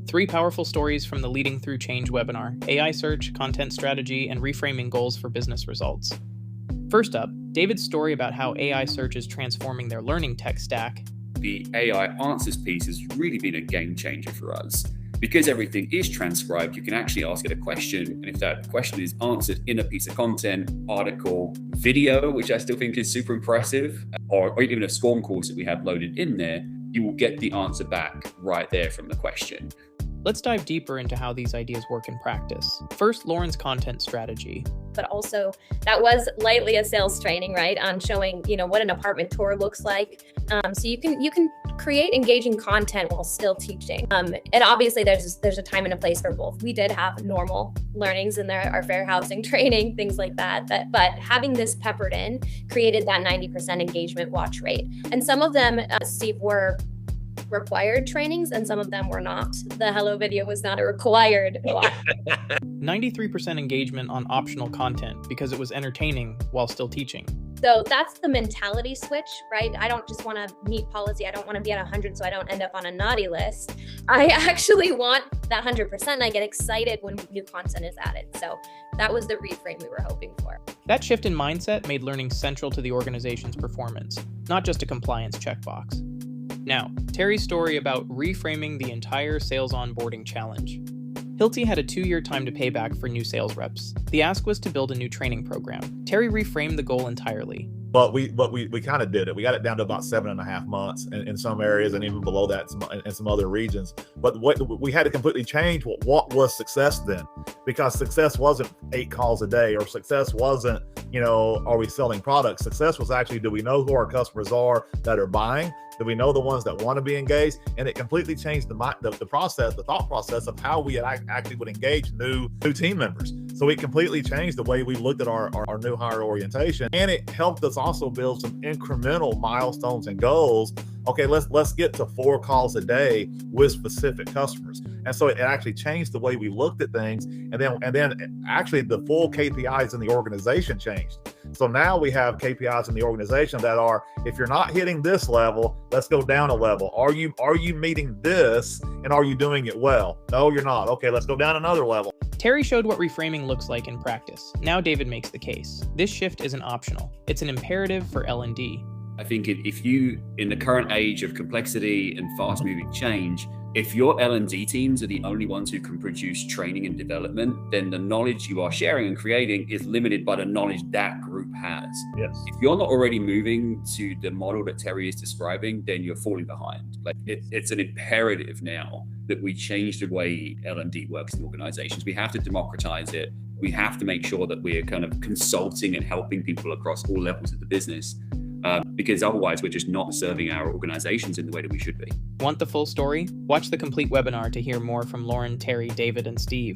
3 powerful stories from the Leading Through Change webinar: AI search, content strategy, and reframing goals for business results. First up, David's story about how AI search is transforming their learning tech stack. The AI answers piece has really been a game changer for us. Because everything is transcribed, you can actually ask it a question, and if that question is answered in a piece of content, article, video, which I still think is super impressive, or even a SCORM course that we have loaded in there, you will get the answer back right there from the question. Let's dive deeper into how these ideas work in practice. First, Lauren's content strategy. But also that was lightly a sales training, right? On showing, what an apartment tour looks like. So you can create engaging content while still teaching. And obviously there's a time and a place for both. We did have normal learnings in there, our fair housing training, things like that. But having this peppered in created that 90% engagement watch rate. And some of them, Steve, were required trainings and some of them were not. The hello video was not a required watch. 93% engagement on optional content because it was entertaining while still teaching. So that's the mentality switch, right? I don't just want to meet policy. I don't want to be at 100 so I don't end up on a naughty list. I actually want that 100% and I get excited when new content is added. So that was the reframe we were hoping for. That shift in mindset made learning central to the organization's performance, not just a compliance checkbox. Now, Terry's story about reframing the entire sales onboarding challenge. Hilti had a 2-year time to pay back for new sales reps. The ask was to build a new training program. Terry reframed the goal entirely. But we kind of did it. We got it down to about 7.5 months in some areas and even below that in some other regions. But what we had to completely change what was success then, because success wasn't 8 calls a day, or success wasn't, are we selling products? Success was actually, do we know who our customers are that are buying? Do we know the ones that want to be engaged? And it completely changed the thought process of how we actually would engage new team members. So we completely changed the way we looked at our new hire orientation, and it helped us also build some incremental milestones and goals. Okay, let's get to 4 calls a day with specific customers. And so it actually changed the way we looked at things. And then actually the full KPIs in the organization changed. So now we have KPIs in the organization that are, if you're not hitting this level, let's go down a level. Are you meeting this, and are you doing it well? No, you're not. Okay, let's go down another level. Terry showed what reframing looks like in practice. Now David makes the case. This shift isn't optional. It's an imperative for L&D. I think if you, in the current age of complexity and fast-moving change, if your L&D teams are the only ones who can produce training and development, then the knowledge you are sharing and creating is limited by the knowledge that group has. Yes. If you're not already moving to the model that Terry is describing, then you're falling behind. Like it's an imperative now that we change the way L&D works in organizations. We have to democratize it. We have to make sure that we're kind of consulting and helping people across all levels of the business. Because otherwise we're just not serving our organizations in the way that we should be. Want the full story? Watch the complete webinar to hear more from Lauren, Terry, David, and Steve.